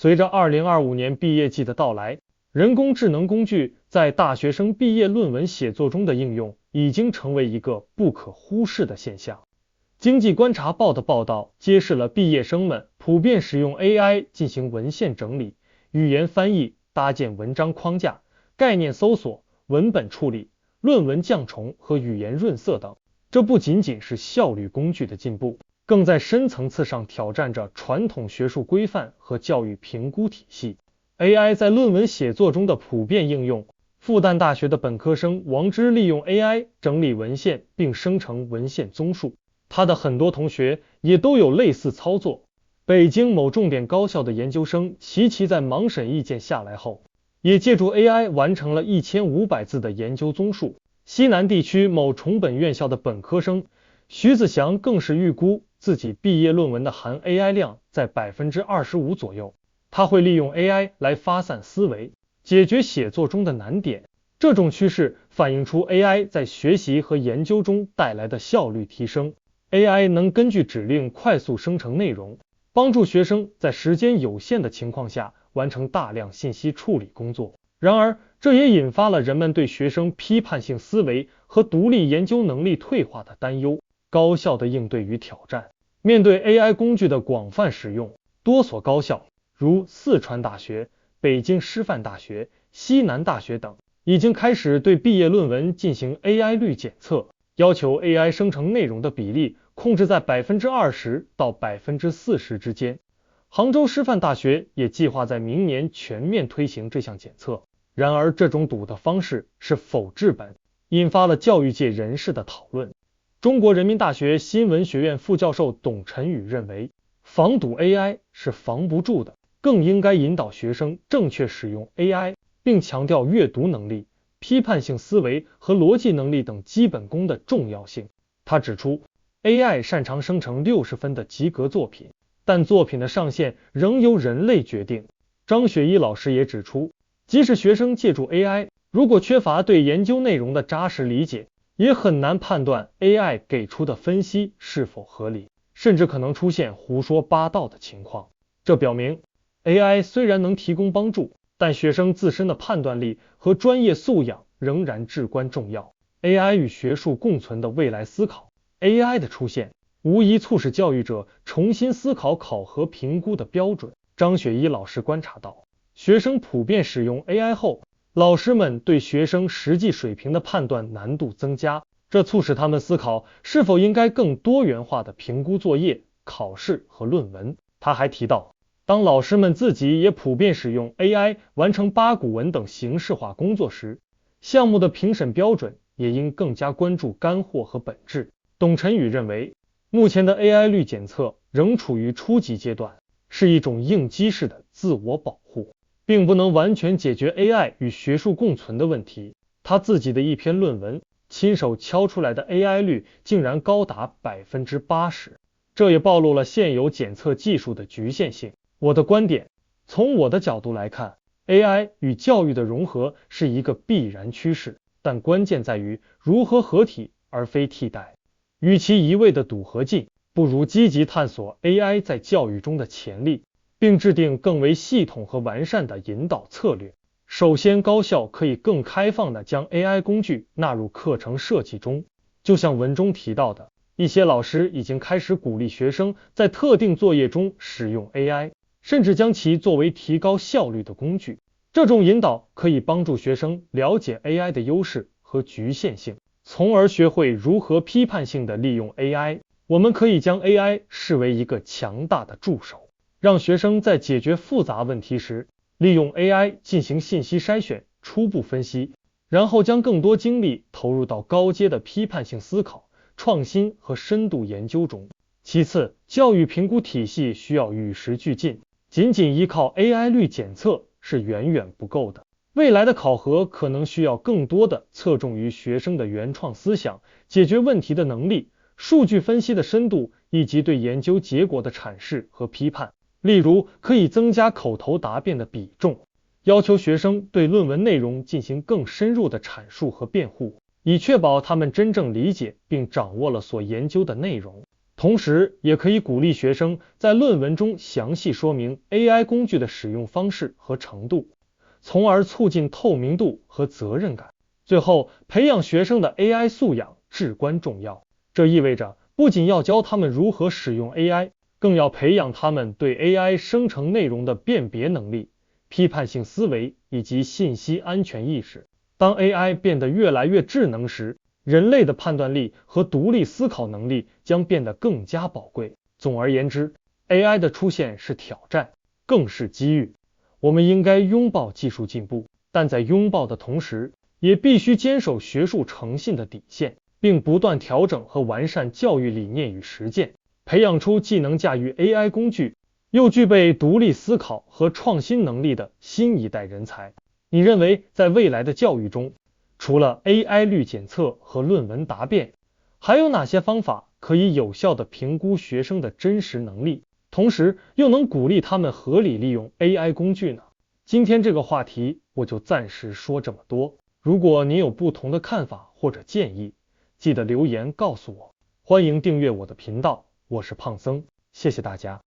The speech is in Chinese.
随着2025年毕业季的到来，人工智能工具在大学生毕业论文写作中的应用已经成为一个不可忽视的现象。经济观察报的报道揭示了毕业生们普遍使用 AI 进行文献整理、语言翻译、搭建文章框架、概念搜索、文本处理、论文降重和语言润色等。这不仅仅是效率工具的进步，更在深层次上挑战着传统学术规范和教育评估体系。AI 在论文写作中的普遍应用，复旦大学的本科生王之利用 AI 整理文献并生成文献综述，他的很多同学也都有类似操作。北京某重点高校的研究生齐齐在盲审意见下来后，也借助 AI 完成了1500字的研究综述。西南地区某重本院校的本科生徐子祥更是预估自己毕业论文的含 AI 量在 25% 左右。他会利用 AI 来发散思维，解决写作中的难点。这种趋势反映出 AI 在学习和研究中带来的效率提升。AI 能根据指令快速生成内容，帮助学生在时间有限的情况下完成大量信息处理工作。然而，这也引发了人们对学生批判性思维和独立研究能力退化的担忧。高校的应对与挑战。面对 AI 工具的广泛使用，多所高校如四川大学、北京师范大学、西南大学等，已经开始对毕业论文进行 AI 率检测，要求 AI 生成内容的比例控制在 20%到 40% 之间。杭州师范大学也计划在明年全面推行这项检测。然而，这种赌的方式是否治本，引发了教育界人士的讨论。中国人民大学新闻学院副教授董晨宇认为，防堵 AI 是防不住的，更应该引导学生正确使用 AI， 并强调阅读能力、批判性思维和逻辑能力等基本功的重要性。他指出， AI 擅长生成60分的及格作品，但作品的上限仍由人类决定。张雪一老师也指出，即使学生借助 AI， 如果缺乏对研究内容的扎实理解，也很难判断 AI 给出的分析是否合理，甚至可能出现胡说八道的情况。这表明 AI 虽然能提供帮助，但学生自身的判断力和专业素养仍然至关重要。AI 与学术共存的未来思考。 AI 的出现无疑促使教育者重新思考考核评估的标准。张雪一老师观察到，学生普遍使用 AI 后，老师们对学生实际水平的判断难度增加，这促使他们思考是否应该更多元化的评估作业、考试和论文。他还提到，当老师们自己也普遍使用 AI 完成八股文等形式化工作时，项目的评审标准也应更加关注干货和本质。董晨宇认为，目前的 AI 率检测仍处于初级阶段，是一种应激式的自我保护，并不能完全解决 AI 与学术共存的问题。他自己的一篇论文亲手敲出来的 AI 率竟然高达 80%， 这也暴露了现有检测技术的局限性。我的观点，从我的角度来看， AI 与教育的融合是一个必然趋势，但关键在于如何合体而非替代。与其一味的赌和进，不如积极探索 AI 在教育中的潜力，并制定更为系统和完善的引导策略。首先，高校可以更开放地将 AI 工具纳入课程设计中，就像文中提到的，一些老师已经开始鼓励学生在特定作业中使用 AI， 甚至将其作为提高效率的工具。这种引导可以帮助学生了解 AI 的优势和局限性，从而学会如何批判性地利用 AI。我们可以将 AI 视为一个强大的助手，让学生在解决复杂问题时，利用 AI 进行信息筛选、初步分析，然后将更多精力投入到高阶的批判性思考、创新和深度研究中。其次，教育评估体系需要与时俱进，仅仅依靠 AI 率检测是远远不够的。未来的考核可能需要更多的侧重于学生的原创思想、解决问题的能力、数据分析的深度以及对研究结果的阐释和批判。例如，可以增加口头答辩的比重，要求学生对论文内容进行更深入的阐述和辩护，以确保他们真正理解并掌握了所研究的内容。同时也可以鼓励学生在论文中详细说明 AI 工具的使用方式和程度，从而促进透明度和责任感。最后，培养学生的 AI 素养至关重要，这意味着不仅要教他们如何使用 AI，更要培养他们对 AI 生成内容的辨别能力、批判性思维以及信息安全意识。当 AI 变得越来越智能时，人类的判断力和独立思考能力将变得更加宝贵。总而言之， AI 的出现是挑战，更是机遇。我们应该拥抱技术进步，但在拥抱的同时，也必须坚守学术诚信的底线，并不断调整和完善教育理念与实践，培养出既能驾驭 AI 工具，又具备独立思考和创新能力的新一代人才。你认为在未来的教育中，除了 AI 率检测和论文答辩，还有哪些方法可以有效地评估学生的真实能力，同时又能鼓励他们合理利用 AI 工具呢？今天这个话题我就暂时说这么多。如果你有不同的看法或者建议，记得留言告诉我。欢迎订阅我的频道，我是胖僧，谢谢大家。